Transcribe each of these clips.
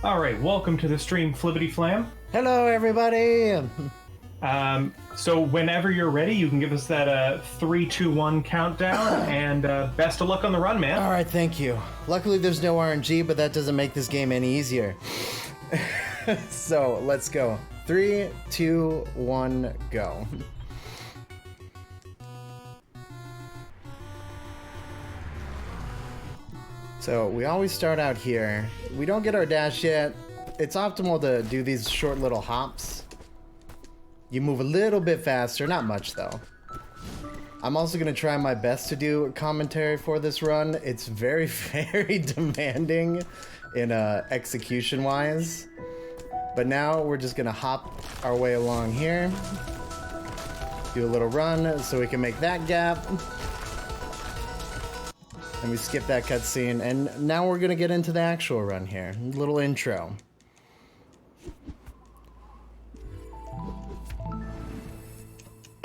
All right, welcome to the stream, FlibbityFlam. Hello, everybody. So whenever you're ready, you can give us that 3, 2, 1 countdown, and best of luck on the run, man. All right, thank you. Luckily, there's no RNG, but that doesn't make this game any easier. So let's go. 3, 2, 1, go. So we always start out here. We don't get our dash yet. It's optimal to do these short little hops. You move a little bit faster, not much though. I'm also gonna try my best to do commentary for this run. It's very, very demanding in execution-wise. But now we're just gonna hop our way along here. Do a little run so we can make that gap. And we skip that cutscene, and now we're gonna get into the actual run here. A little intro.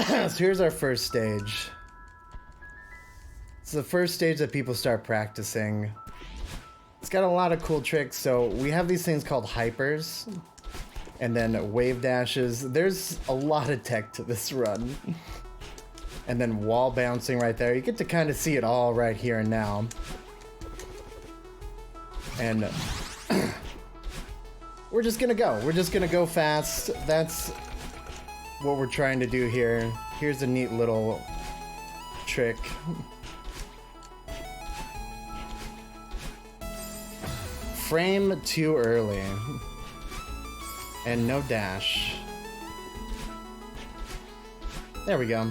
So here's our first stage. It's the first stage that people start practicing. It's got a lot of cool tricks. So we have these things called hypers, and then wave dashes. There's a lot of tech to this run. And then wall bouncing right there. You get to kind of see it all right here and now. And we're just gonna go. We're just gonna go fast. That's what we're trying to do here. Here's a neat little trick. Frame too early. And no dash. There we go.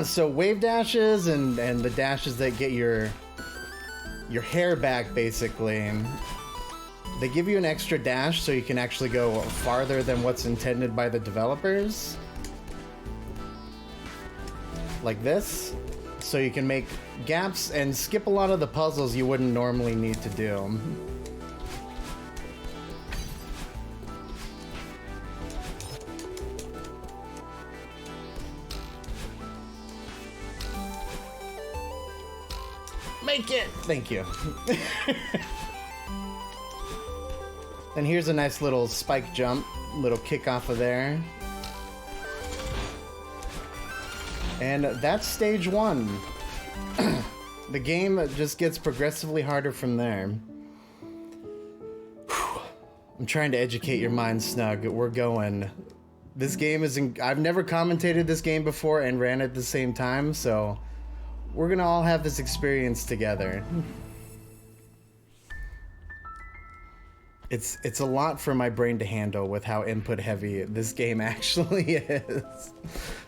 So wave dashes and the dashes that get your hair back, basically, they give you an extra dash so you can actually go farther than what's intended by the developers. Like this. So you can make gaps and skip a lot of the puzzles you wouldn't normally need to do. Make it! Thank you. And here's a nice little spike jump, little kick off of there. And that's stage 1. The game just gets progressively harder from there. Whew. I'm trying to educate your mind, Snug. We're going. This game is I've never commentated this game before and ran at the same time, so we're gonna all have this experience together. It's a lot for my brain to handle with how input heavy this game actually is.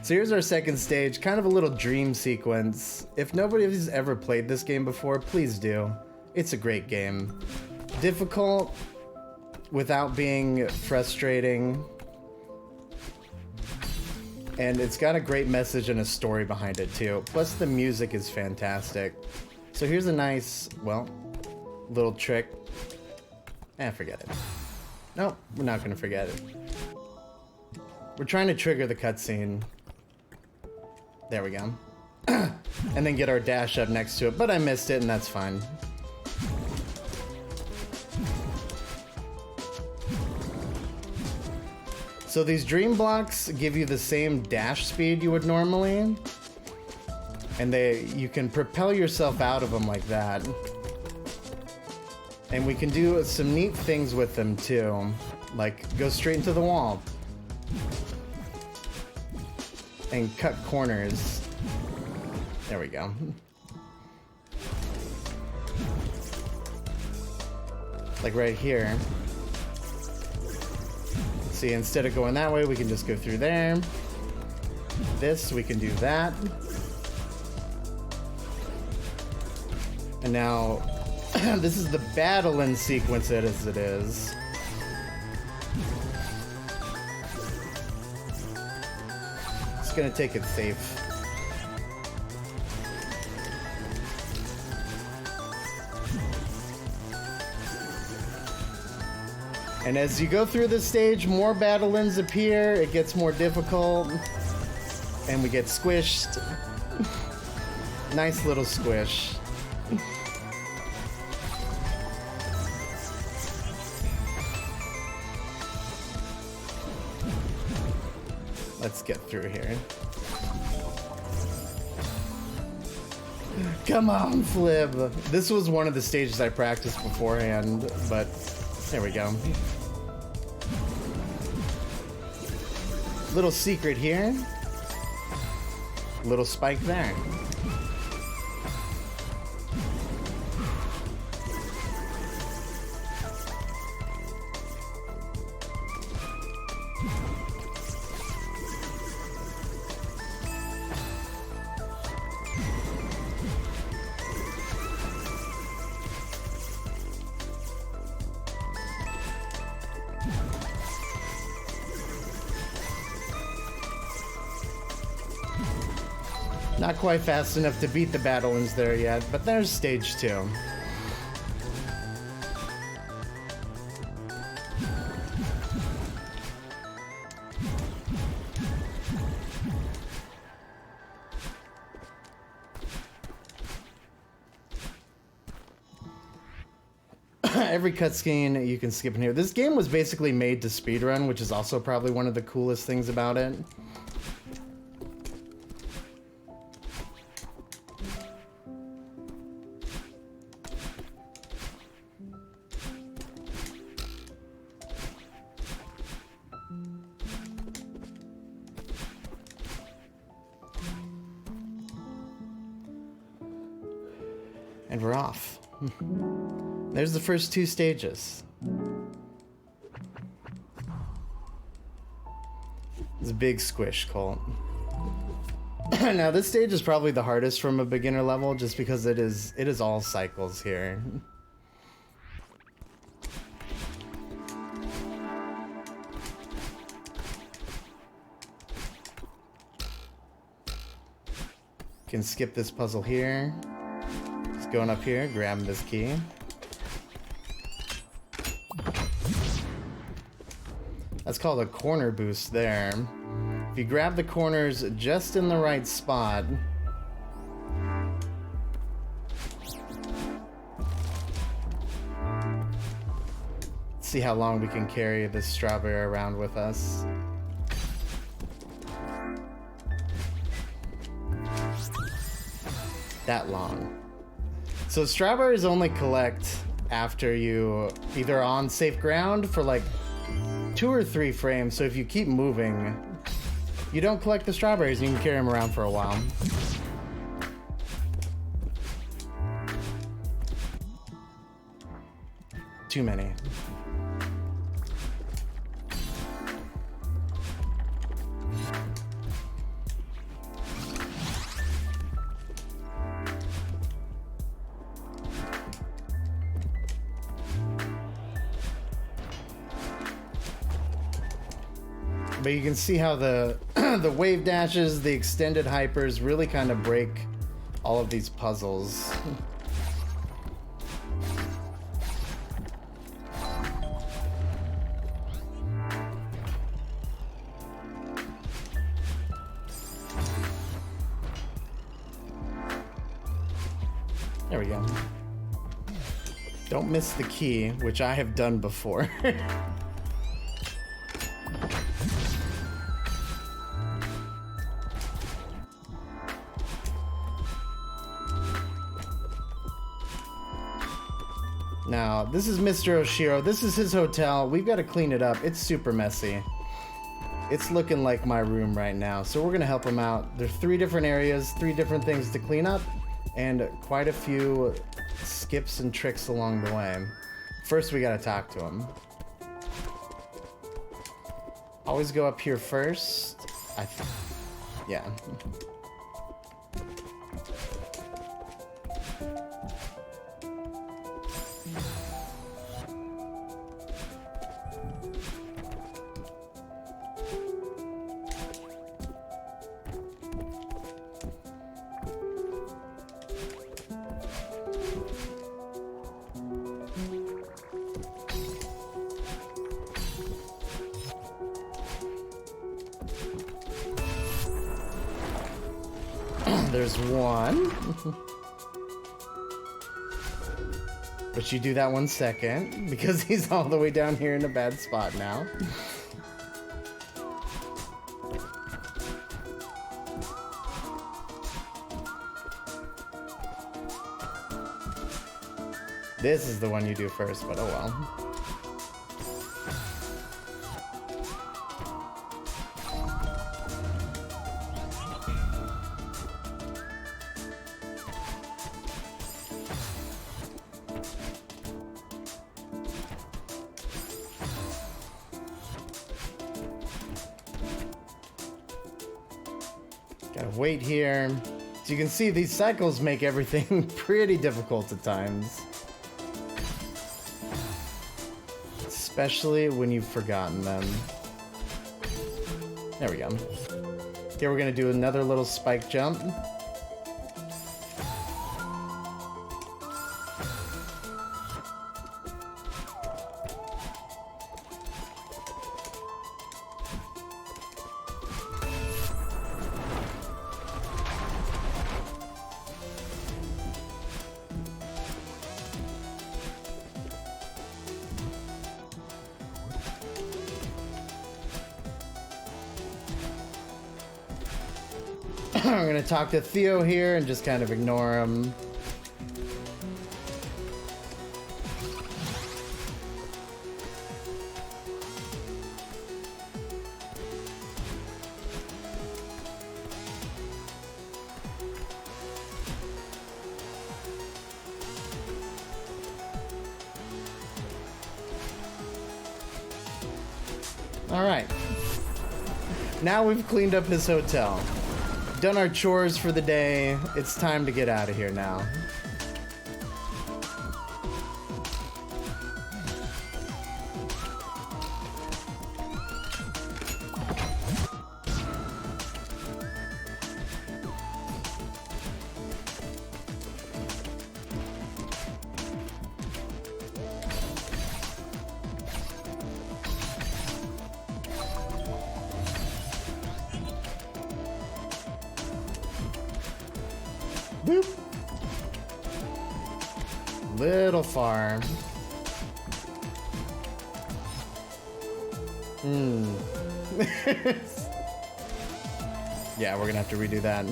So here's our second stage, kind of a little dream sequence. If nobody has ever played this game before, please do. It's a great game. Difficult without being frustrating. And it's got a great message and a story behind it too. Plus the music is fantastic. So here's a nice, well, little trick. Forget it. No, we're not gonna forget it. We're trying to trigger the cutscene. There we go. And then get our dash up next to it, but I missed it and that's fine. So these dream blocks give you the same dash speed you would normally, and you can propel yourself out of them like that. And we can do some neat things with them too, like go straight into the wall and cut corners. There we go. Like right here. See, instead of going that way, we can just go through there. This, we can do that. And now, this is the battle-in sequence as it is. Just gonna take it safe. And as you go through the stage, more battle-ins appear, it gets more difficult, and we get squished. Nice little squish. Let's get through here. Come on, Flib. This was one of the stages I practiced beforehand, but there we go. Little secret here. Little spike there. Not quite fast enough to beat the battle-ins there yet, but there's stage 2. Every cutscene you can skip in here. This game was basically made to speedrun, which is also probably one of the coolest things about it. And we're off. There's the first 2 stages. It's a big squish, Colt. Now this stage is probably the hardest from a beginner level just because it is all cycles here. Can skip this puzzle here. Just going up here, grab this key. That's called a corner boost there. If you grab the corners just in the right spot, see how long we can carry this strawberry around with us. That long. So strawberries only collect after you either on safe ground for like 2 or 3 frames. So if you keep moving, you don't collect the strawberries. You can carry them around for a while. Too many. But you can see how the the wave dashes, the extended hypers really kind of break all of these puzzles. There we go. Don't miss the key, which I have done before. Now, this is Mr. Oshiro. This is his hotel. We've got to clean it up. It's super messy. It's looking like my room right now. So we're going to help him out. There's 3 different areas, 3 different things to clean up, and quite a few skips and tricks along the way. First, we got to talk to him. Always go up here first. Yeah. There's one. But you do that 1 second, because he's all the way down here in a bad spot now. This is the one you do first, but oh well. Gotta wait here. So you can see these cycles make everything pretty difficult at times. Especially when you've forgotten them. There we go. Okay, we're gonna do another little spike jump. I'm gonna talk to Theo here and just kind of ignore him. All right. Now we've cleaned up his hotel. Done our chores for the day. It's time to get out of here now. Boop. Little far. Yeah, we're gonna have to redo that.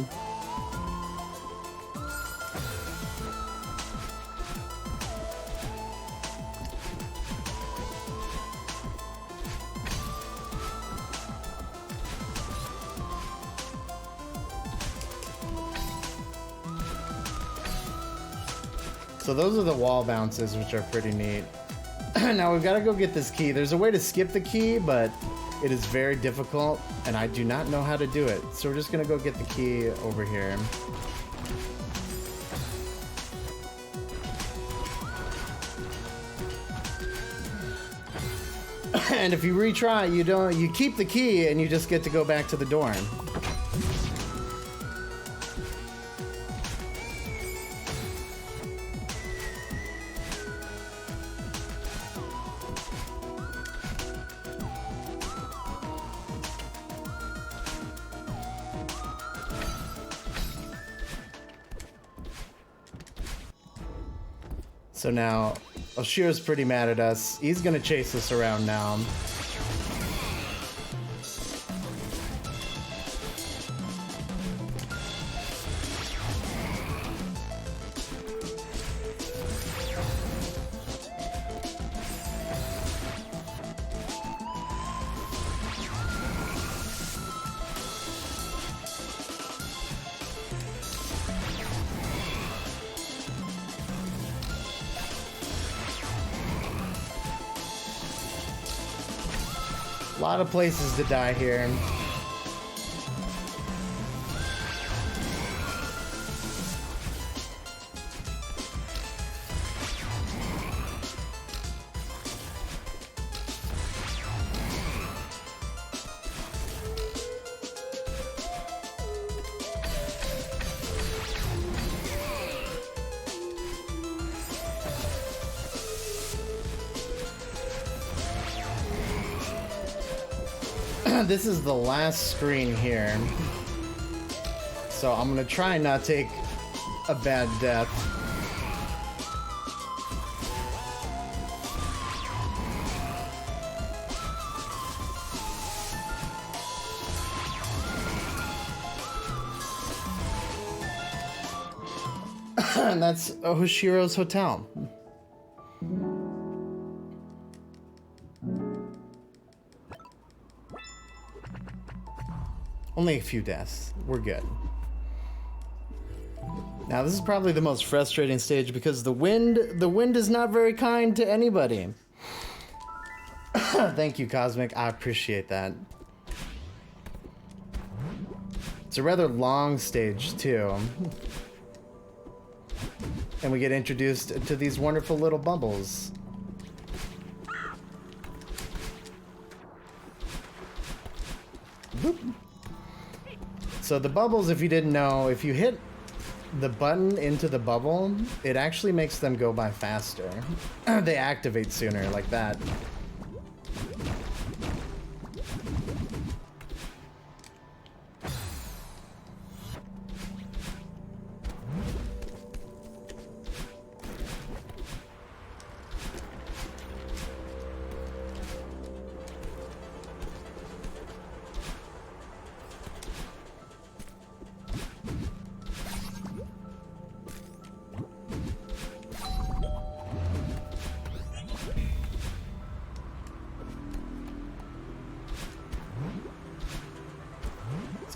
So those are the wall bounces, which are pretty neat. Now we've got to go get this key. There's a way to skip the key, but it is very difficult, and I do not know how to do it. So we're just going to go get the key over here. And if you retry, you keep the key and you just get to go back to the dorm. So now, Oshira's pretty mad at us. He's gonna chase us around now. A lot of places to die here. This is the last screen here. So I'm gonna try and not take a bad death. And that's Hoshiro's hotel. Only a few deaths. We're good. Now this is probably the most frustrating stage because the wind is not very kind to anybody. Thank you, Cosmic. I appreciate that. It's a rather long stage too. And we get introduced to these wonderful little bubbles. Boop. So the bubbles, if you didn't know, if you hit the button into the bubble, it actually makes them go by faster. They activate sooner, like that.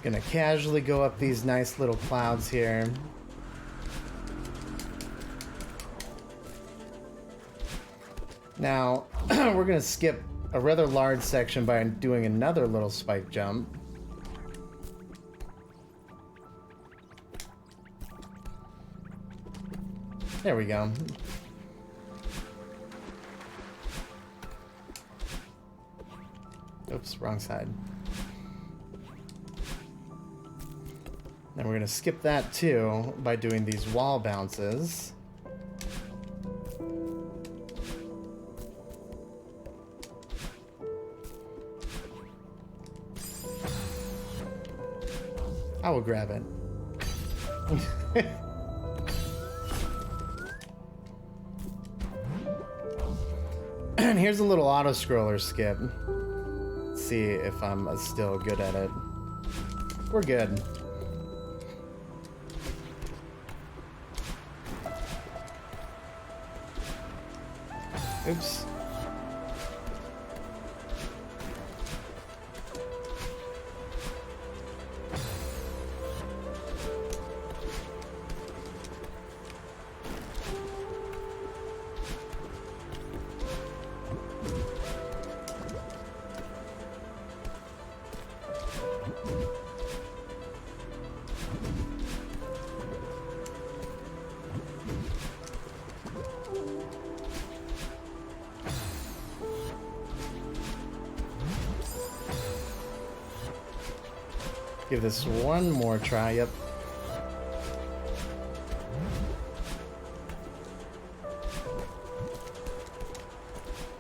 Gonna casually go up these nice little clouds here. Now, we're gonna skip a rather large section by doing another little spike jump. There we go. Oops, wrong side. And we're going to skip that too by doing these wall bounces. I will grab it. And here's a little auto-scroller skip. Let's see if I'm still good at it. We're good. Oops. Give this one more try. Yep.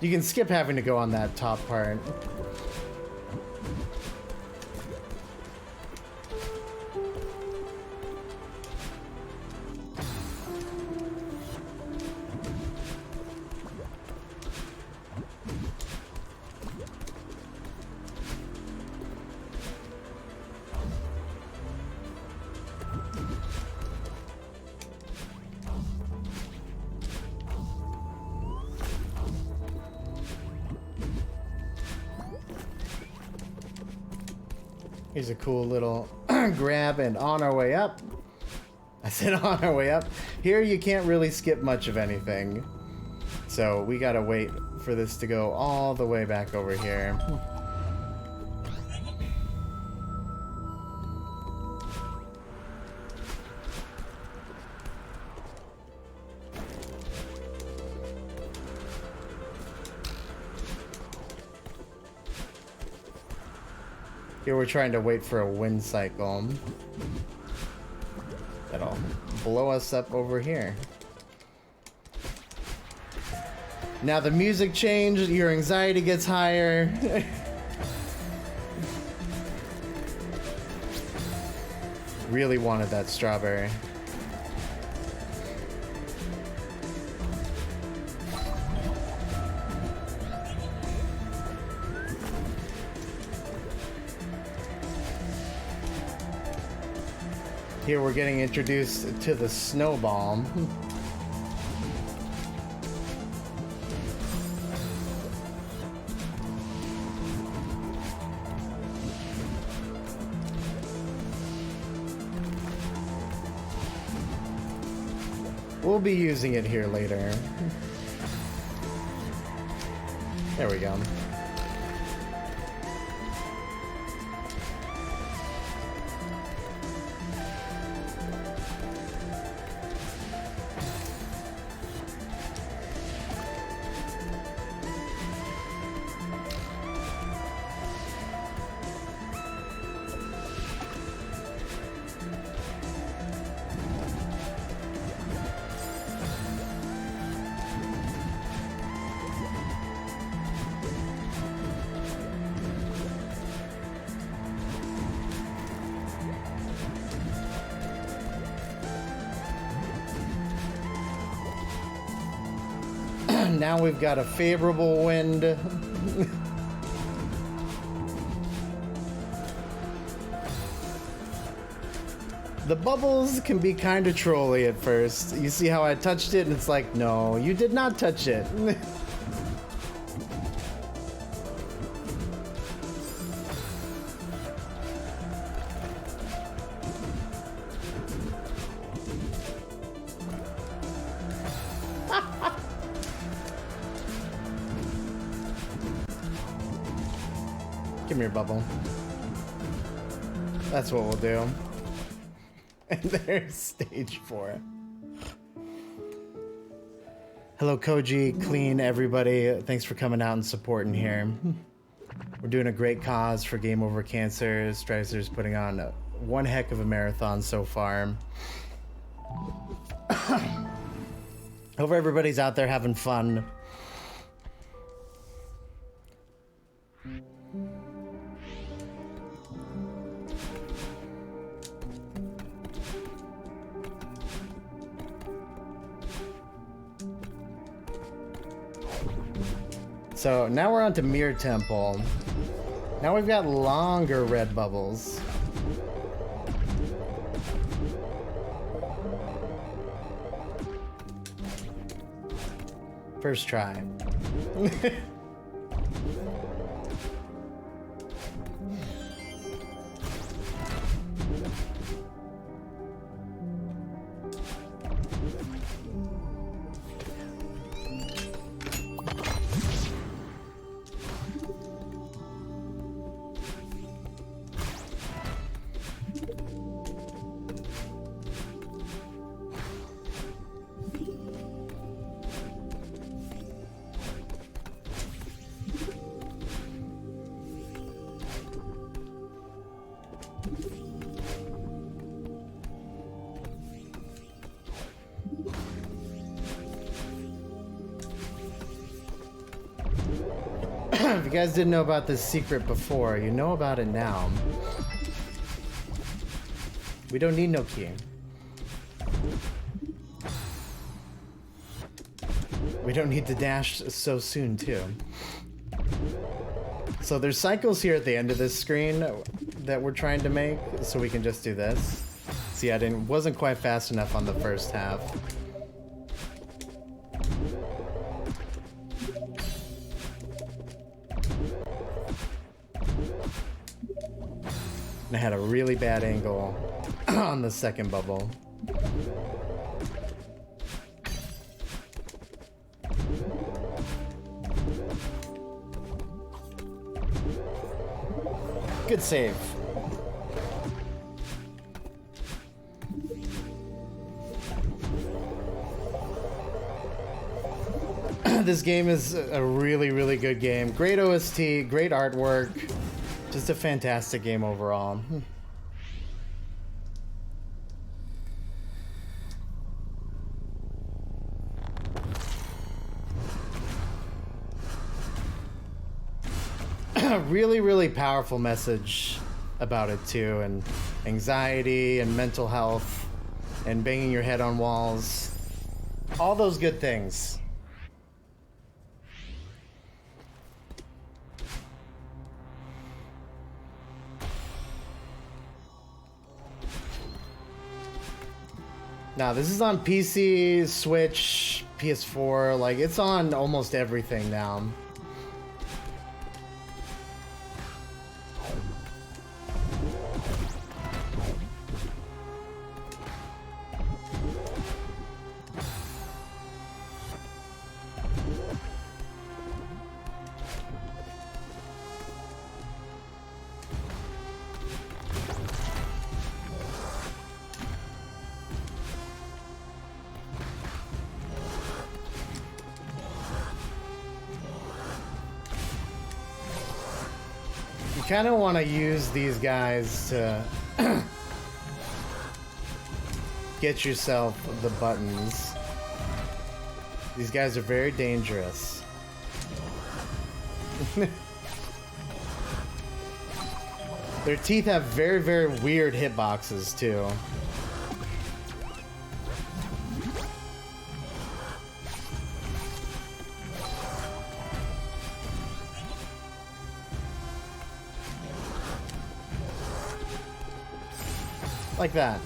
You can skip having to go on that top part. Here's a cool little grab, and on our way up. I said on our way up. Here you can't really skip much of anything. So we gotta wait for this to go all the way back over here. Here we're trying to wait for a wind cycle that'll blow us up over here. Now the music changed, your anxiety gets higher. Really wanted that strawberry. Here we're getting introduced to the snowball. We'll be using it here later. There we go. Now we've got a favorable wind. The bubbles can be kind of trolly at first. You see how I touched it and it's like, no, you did not touch it. Give me your bubble. That's what we'll do. And there's stage 4. Hello, Koji, Clean, everybody. Thanks for coming out and supporting here. We're doing a great cause for Game Over Cancer. Stricer's putting on one heck of a marathon so far. Hope everybody's out there having fun. So now we're on to Mirror Temple. Now we've got longer red bubbles. First try. If you guys didn't know about this secret before, you know about it now. We don't need no key. We don't need to dash so soon, too. So there's cycles here at the end of this screen that we're trying to make, so we can just do this. See, wasn't quite fast enough on the first half. And I had a really bad angle on the second bubble. Good save. This game is a really, really good game. Great OST, great artwork. Just a fantastic game overall. Really, really powerful message about it too, and anxiety and mental health and banging your head on walls. All those good things. Now, this is on PC, Switch, PS4, like, it's on almost everything now. You kind of want to use these guys to get yourself the buttons. These guys are very dangerous. Their teeth have very, very weird hitboxes too. Like that.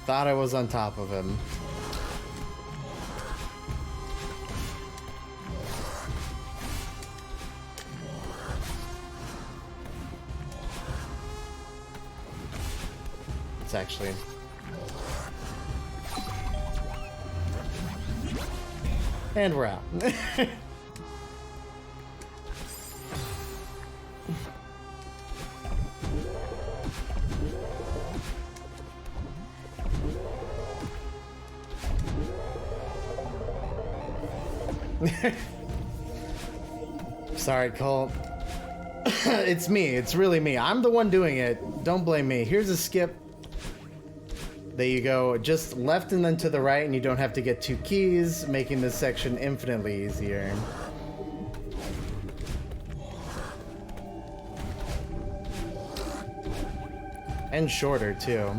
Thought I was on top of him. It's actually... And we're out. Sorry, Cole. It's me. It's really me. I'm the one doing it. Don't blame me. Here's a skip. There you go, just left and then to the right, and you don't have to get 2 keys, making this section infinitely easier. And shorter, too.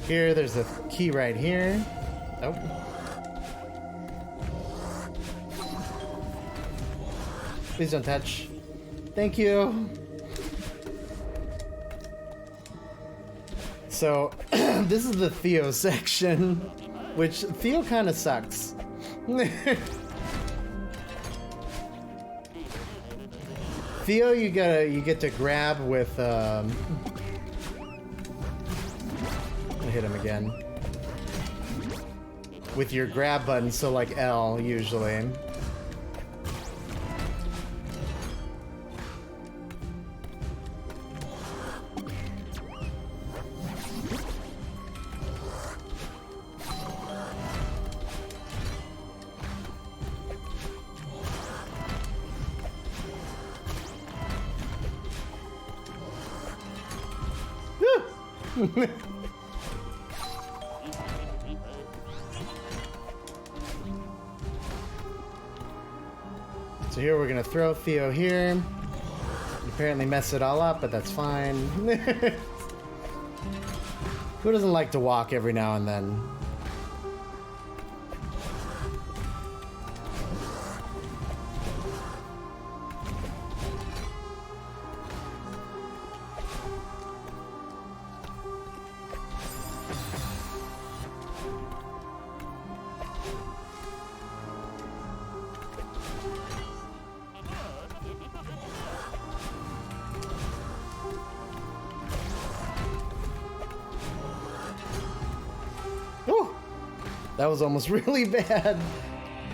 Here, there's a key right here. Oh. Please don't touch. Thank you. So, this is the Theo section, which Theo kind of sucks. Theo, you get to grab with hit him again with your grab button, so like L usually. So here we're gonna throw Theo here. Apparently mess it all up, but that's fine. Who doesn't like to walk every now and then? That was almost really bad.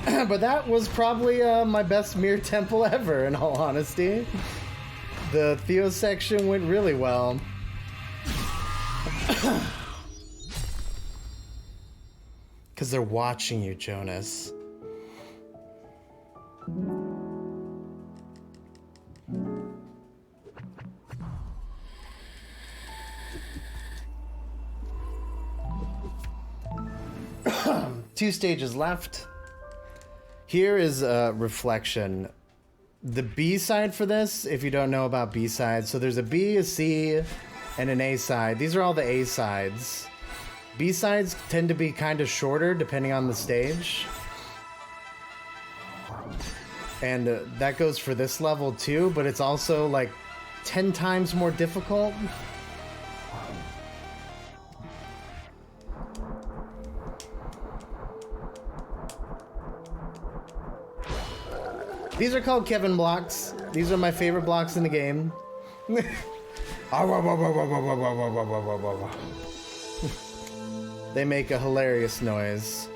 But that was probably my best Mirror Temple ever, in all honesty. The Theo section went really well. Because they're watching you, Jonas. Two stages left. Here is a reflection. The B side for this, if you don't know about B sides, so there's a B, a C, and an A side. These are all the A sides. B sides tend to be kind of shorter depending on the stage. And that goes for this level too, but it's also like 10 times more difficult. These are called Kevin blocks. These are my favorite blocks in the game. They make a hilarious noise.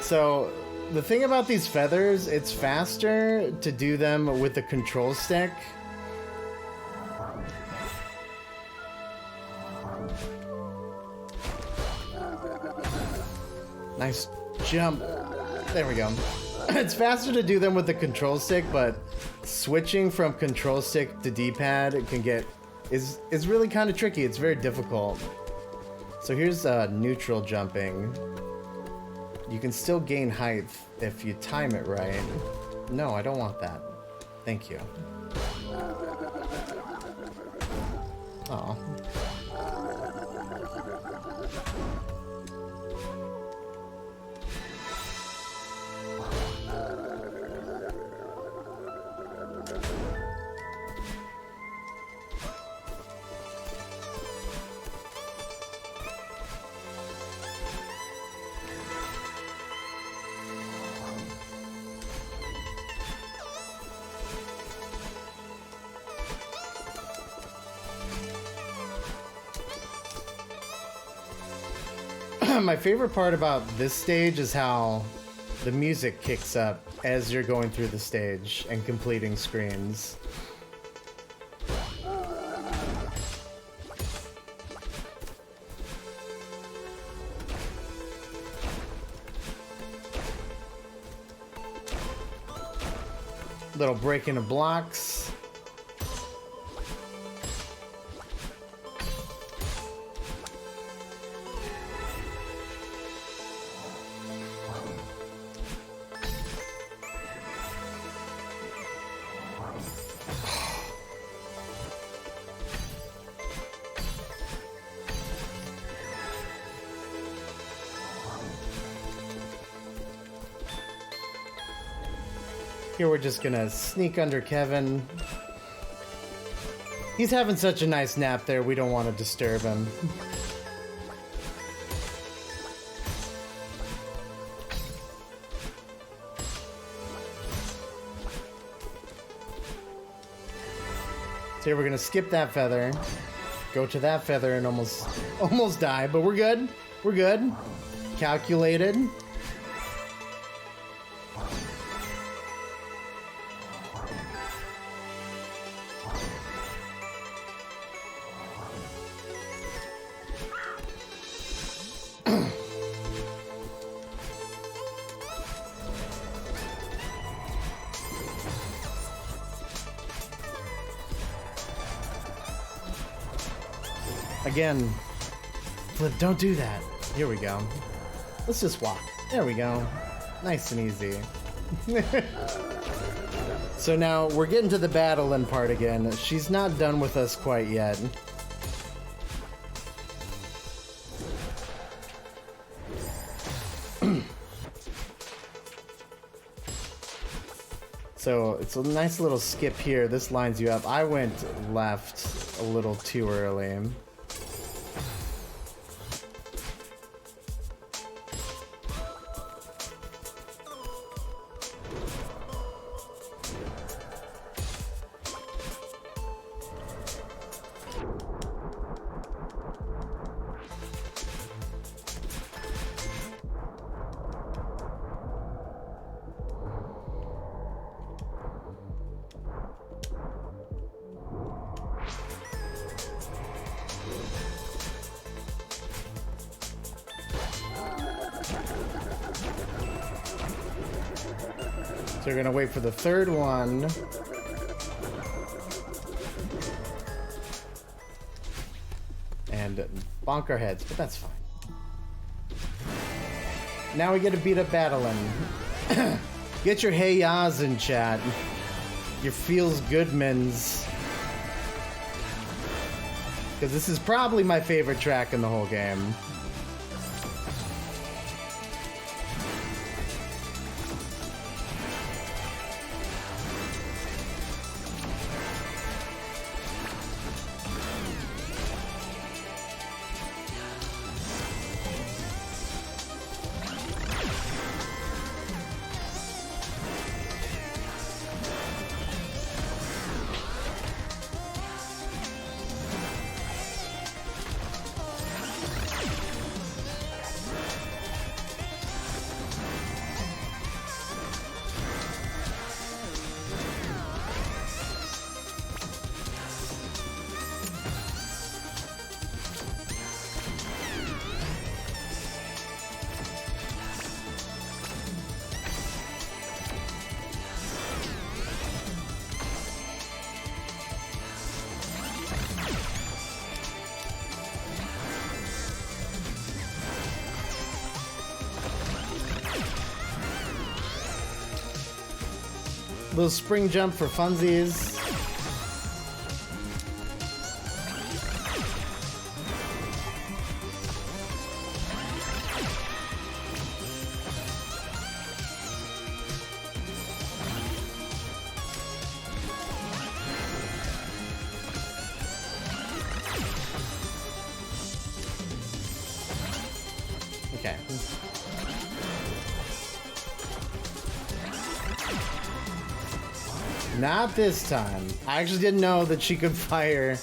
So, the thing about these feathers, it's faster to do them with the control stick. Nice jump. There we go. It's faster to do them with the control stick, but switching from control stick to D-pad can get is really kind of tricky. It's very difficult. So here's neutral jumping. You can still gain height if you time it right. No, I don't want that. Thank you. Oh. My favorite part about this stage is how the music kicks up as you're going through the stage and completing screens. Little break into blocks. Here we're just gonna sneak under Kevin. He's having such a nice nap there, we don't want to disturb him. So here we're gonna skip that feather, go to that feather and almost die, but we're good. We're good. Calculated. Again, Flip, don't do that. Here we go. Let's just walk. There we go. Nice and easy. So now we're getting to the battle-in part again. She's not done with us quite yet. So it's a nice little skip here. This lines you up. I went left a little too early. So we're gonna wait for the third one. And bonk our heads, but that's fine. Now we get to beat up Battlein. Get your hey yas in chat. Your feels goodmans. Because this is probably my favorite track in the whole game. Little spring jump for funsies. Okay. Not this time. I actually didn't know that she could fire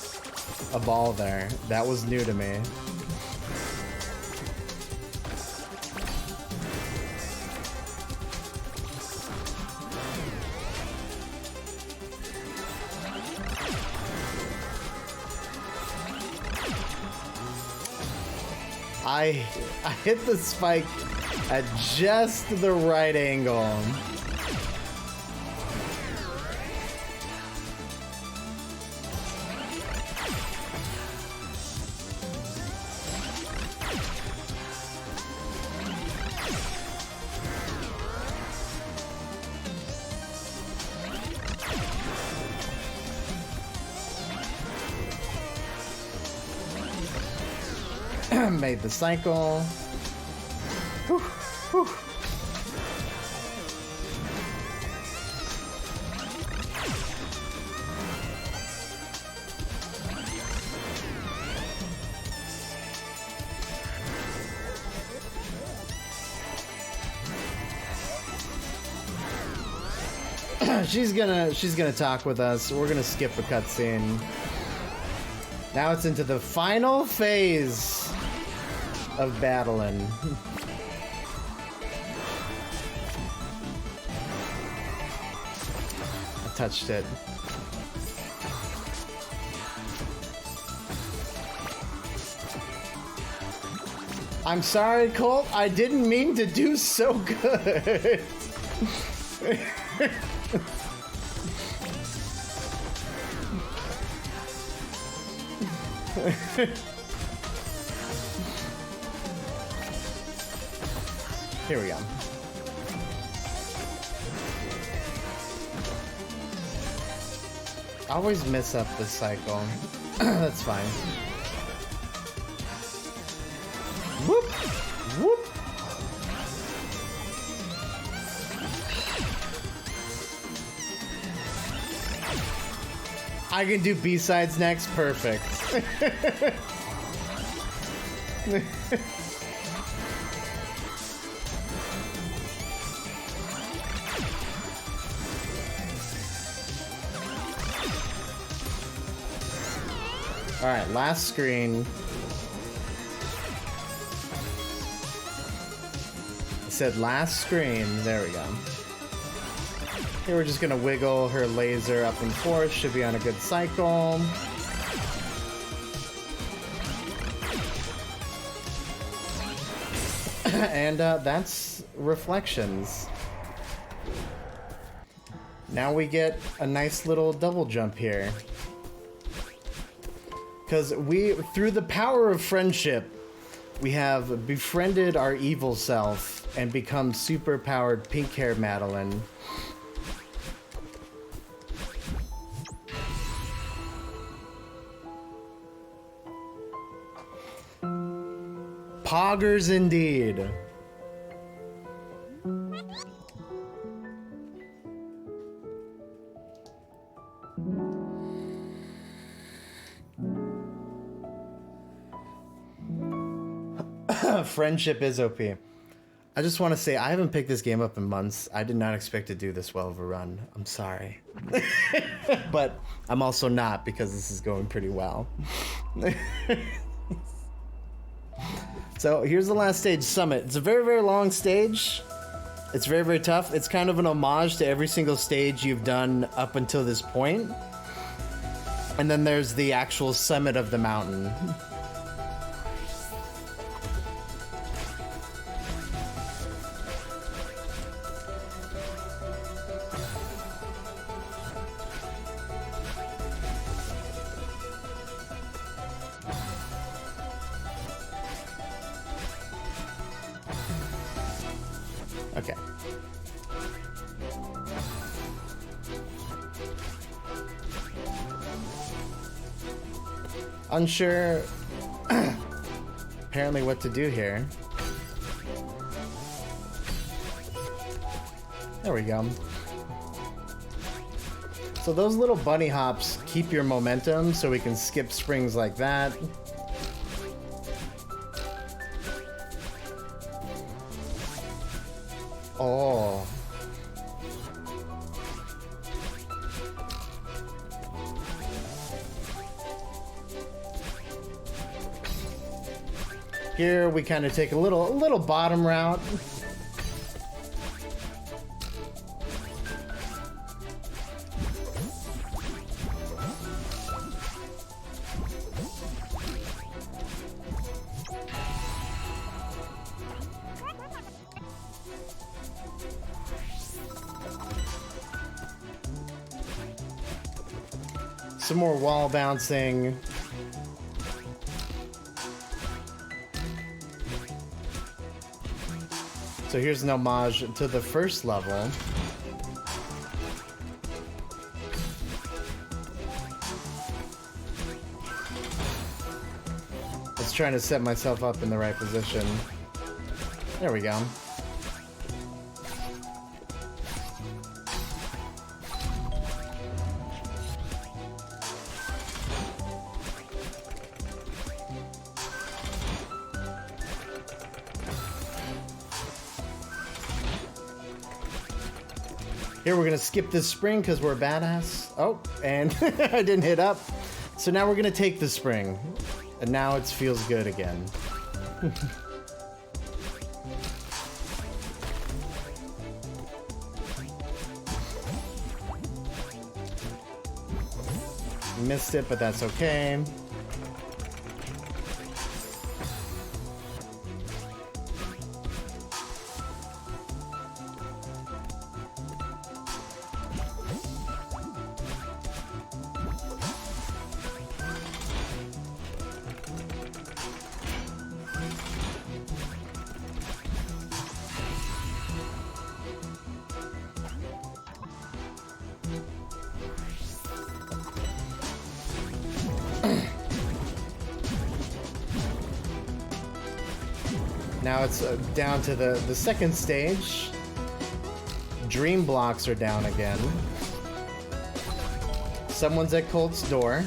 a ball there. That was new to me. I hit the spike at just the right angle. Made the cycle. Whew, whew. She's gonna talk with us. We're gonna skip a cutscene. Now it's into the final phase of Battlein. I touched it. I'm sorry, Colt. I didn't mean to do so good. Here we go. I always mess up this cycle. That's fine. Whoop! Whoop! I can do B-sides next. Perfect. Alright, last screen. It said last screen. There we go. Here we're just gonna wiggle her laser up and forth. Should be on a good cycle. And that's Reflections. Now we get a nice little double jump here. Because through the power of friendship, we have befriended our evil self and become super-powered pink-haired Madeline. Poggers indeed. Friendship is OP. I just want to say I haven't picked this game up in months. I did not expect to do this well of a run. I'm sorry. But I'm also not, because this is going pretty well. So here's the last stage, Summit. It's a very, very long stage. It's very, very tough. It's kind of an homage to every single stage you've done up until this point. And then there's the actual summit of the mountain. Okay. Unsure apparently what to do here. There we go. So those little bunny hops keep your momentum, so we can skip springs like that. Oh. Here we kind of take a little bottom route. Some more wall bouncing. So here's an homage to the first level. Just trying to set myself up in the right position. There we go. Here we're gonna skip this spring because we're a badass. Oh, and I didn't hit up. So now we're gonna take the spring. And now it feels good again. Missed it, but that's okay. Now it's down to the second stage. Dream blocks are down again. Someone's at Colt's door.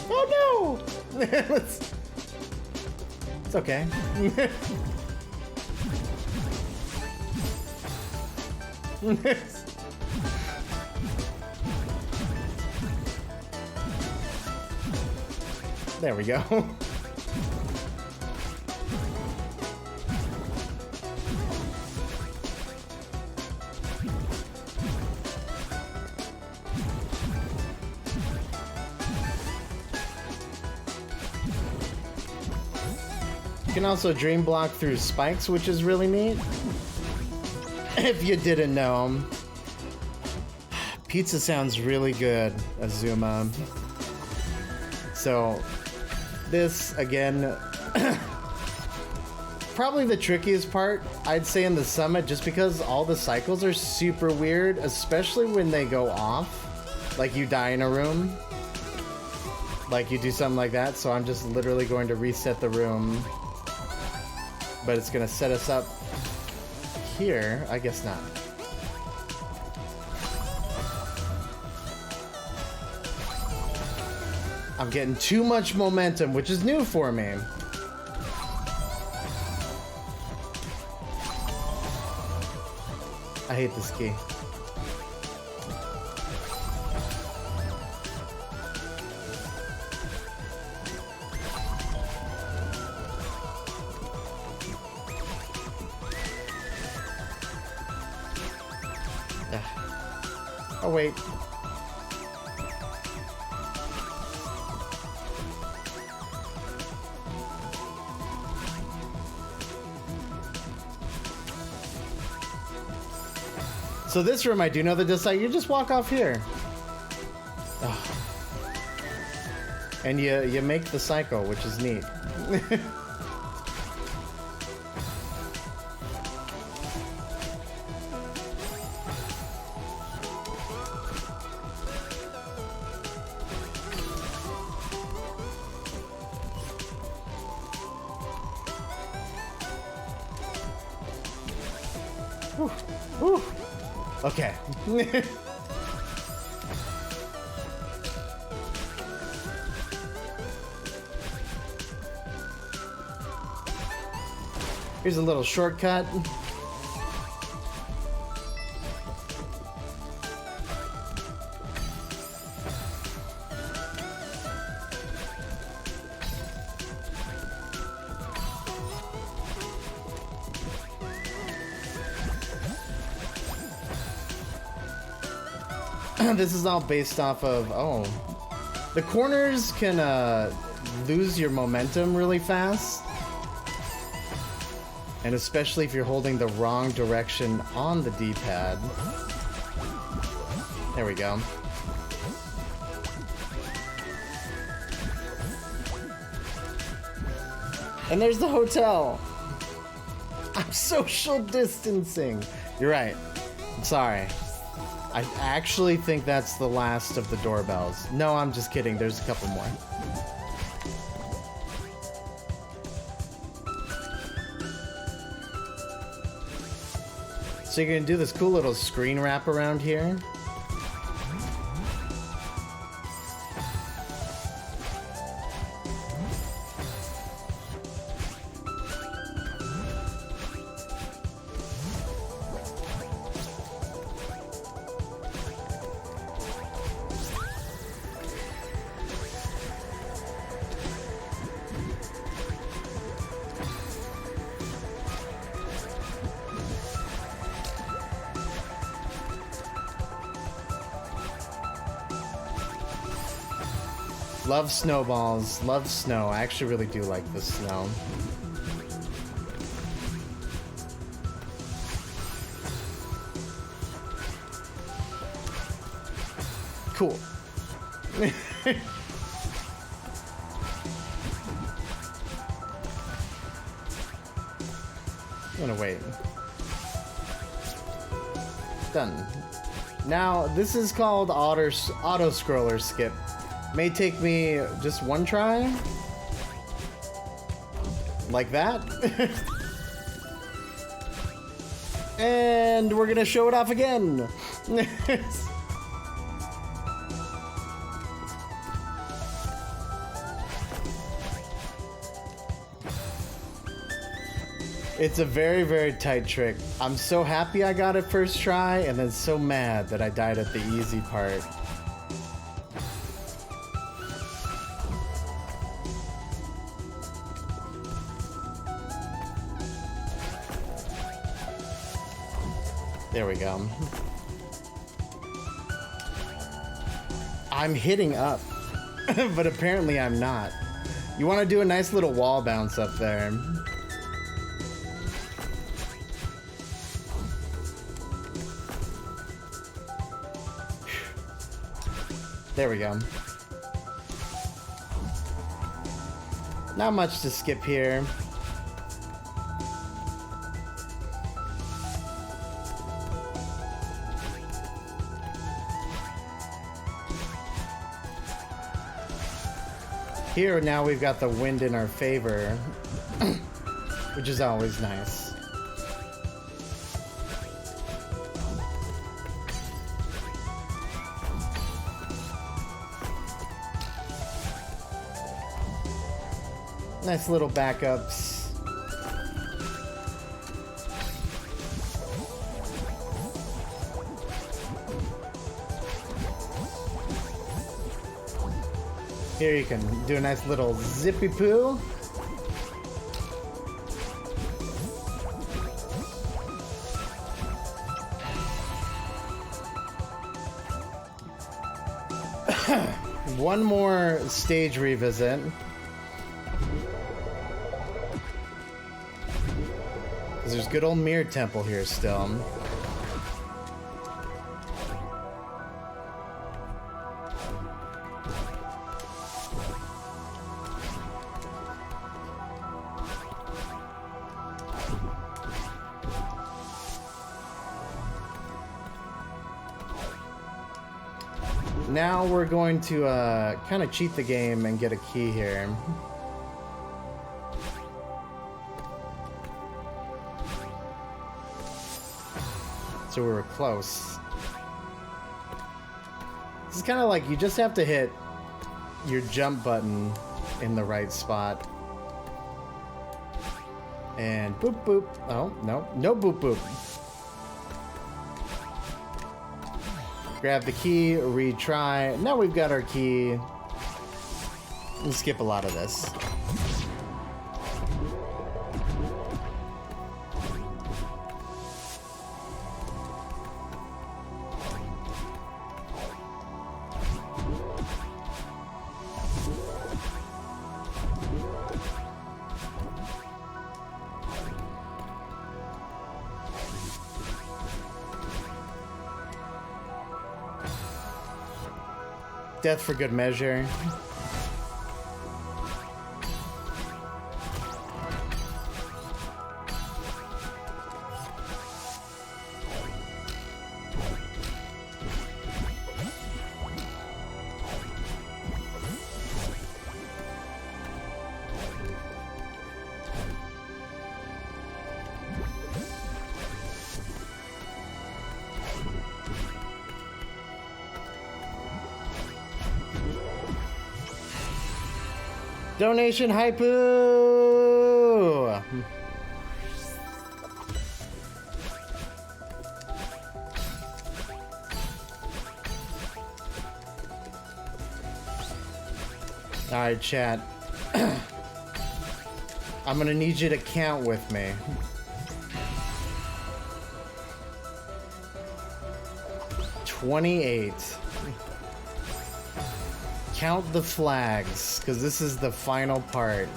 Oh no! It's okay. There we go. can also dream block through spikes, which is really neat. If you didn't know. Pizza sounds really good, Azuma. So, this, again, probably the trickiest part, I'd say, in the summit, just because all the cycles are super weird, especially when they go off. Like, you die in a room. Like, you do something like that, so I'm just literally going to reset the room. But it's going to set us up here. I guess not. I'm getting too much momentum, which is new for me. I hate this key. Oh, wait. So this room, I do know the design. You just walk off here. Oh. And you make the cycle, which is neat. Whew. Whew. Okay. Here's a little shortcut. This is all based off of, oh, the corners can lose your momentum really fast, and especially if you're holding the wrong direction on the D-pad. There we go. And there's the hotel. I'm social distancing. You're right. I'm sorry. I actually think that's the last of the doorbells. No, I'm just kidding. There's a couple more. So you're gonna do this cool little screen wrap around here. Love snowballs, love snow. I actually really do like the snow. Cool. I'm gonna wait. Done. Now, this is called auto-scroller skip. May take me just one try. Like that. And we're gonna show it off again. It's a very, very tight trick. I'm so happy I got it first try, and then so mad that I died at the easy part. There we go. I'm hitting up, but apparently I'm not. You want to do a nice little wall bounce up there. There we go. Not much to skip here. Here now we've got the wind in our favor, which is always nice. Nice little backups. Here you can do a nice little zippy poo. One more stage revisit. There's good old Mirror Temple here still. Now we're going to kind of cheat the game and get a key here. So we were close. This is kind of like you just have to hit your jump button in the right spot. And boop boop. Oh, no. No boop boop. Grab the key, retry. Now we've got our key. We'll skip a lot of this. Death for good measure. Donation hypoo! Alright, chat. I'm gonna need you to count with me. $28. Count the flags, because this is the final part.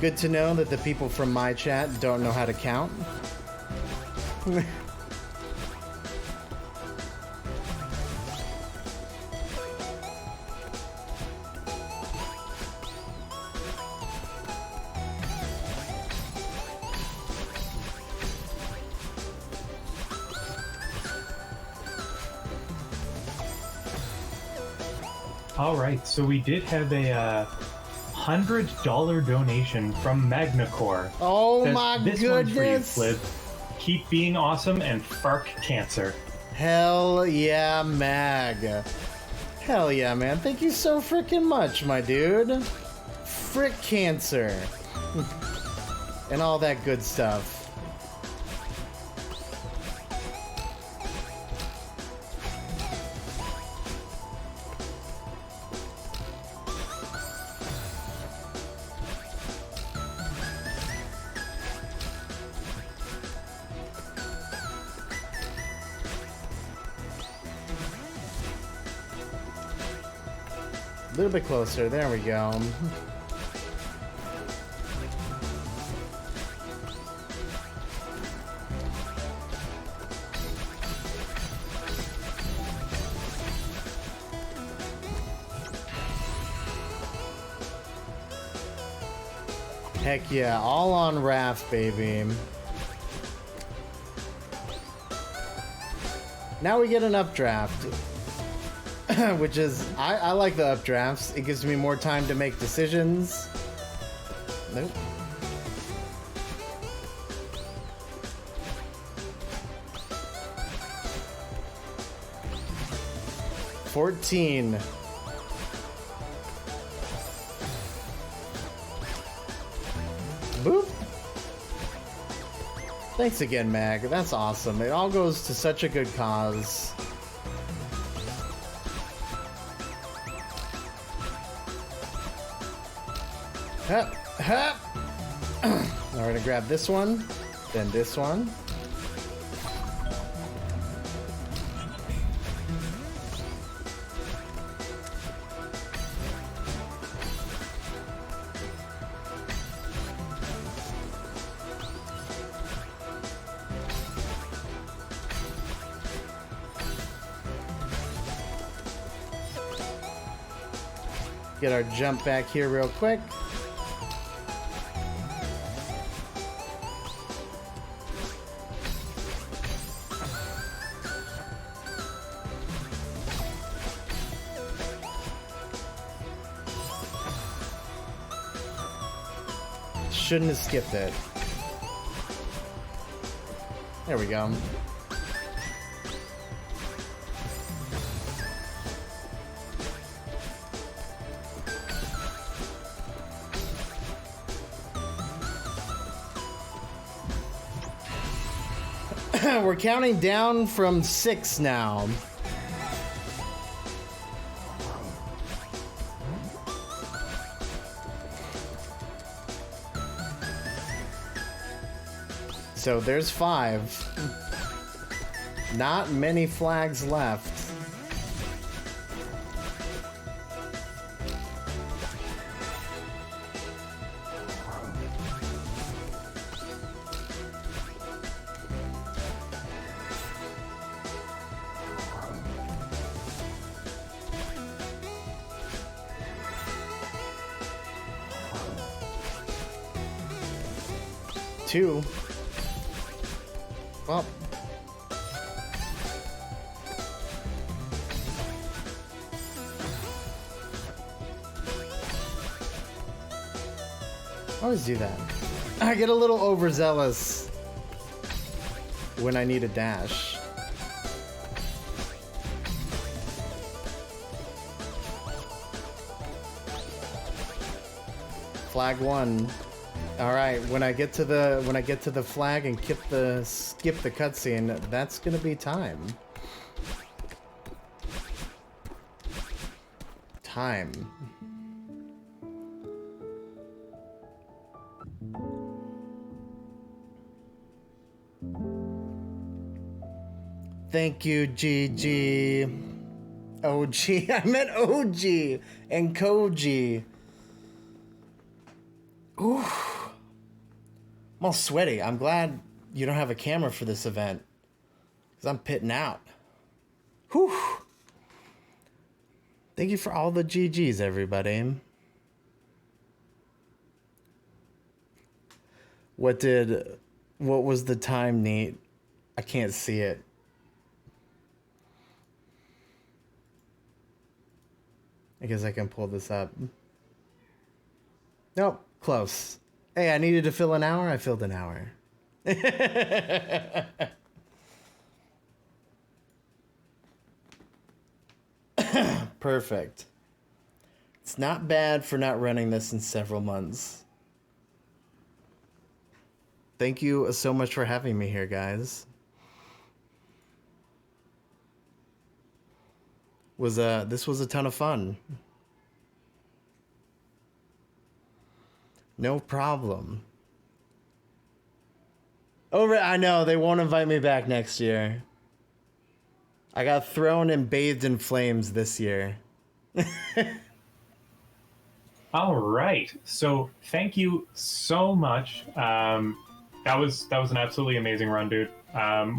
Good to know that the people from my chat don't know how to count. All right, so we did have a $100 donation from MagnaCore. Oh Says, my this goodness! One's for you, Flib. Keep being awesome and fark cancer. Hell yeah, Mag. Hell yeah, man. Thank you so freaking much, my dude. Frick cancer. And all that good stuff. A little bit closer. There we go. Heck yeah, all on raft, baby. Now we get an updraft. Which is, I like the updrafts. It gives me more time to make decisions. Nope. $14. Boop. Thanks again, Mag. That's awesome. It all goes to such a good cause. Hup, hup. Now we're gonna grab this one, then this one. Get our jump back here real quick. Shouldn't have skipped it. There we go. We're counting down from 6 now. So there's 5. Not many flags left. Two. Well. I always do that. I get a little overzealous when I need a dash. Flag 1. All right, when I get to the flag and skip the cutscene, that's gonna be time. Time. Thank you, GG. OG. I meant OG and Koji. Ooh. I'm all sweaty. I'm glad you don't have a camera for this event, because I'm pitting out. Whew. Thank you for all the GGs, everybody. What was the time, Nate? I can't see it. I guess I can pull this up. Nope, close. Hey, I needed to fill an hour. I filled an hour. Perfect. It's not bad for not running this in several months. Thank you so much for having me here, guys. This was a ton of fun. No problem. I know, they won't invite me back next year. I got thrown and bathed in flames this year. All right. So thank you so much. That was an absolutely amazing run, dude.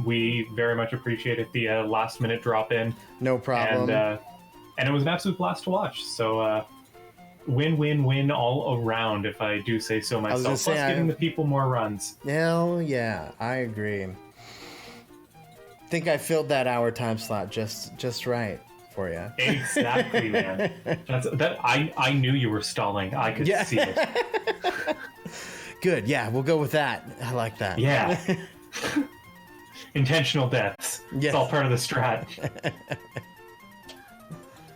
We very much appreciated the last minute drop in. No problem. And it was an absolute blast to watch. So win-win-win all around, if I do say so myself. gonna say, Plus giving the people more runs. Hell yeah, I agree. Think I filled that hour time slot just right for you. Exactly, man. I knew you were stalling. I could see it. Good, yeah, we'll go with that. I like that. Yeah. Intentional deaths. Yes. It's all part of the strat.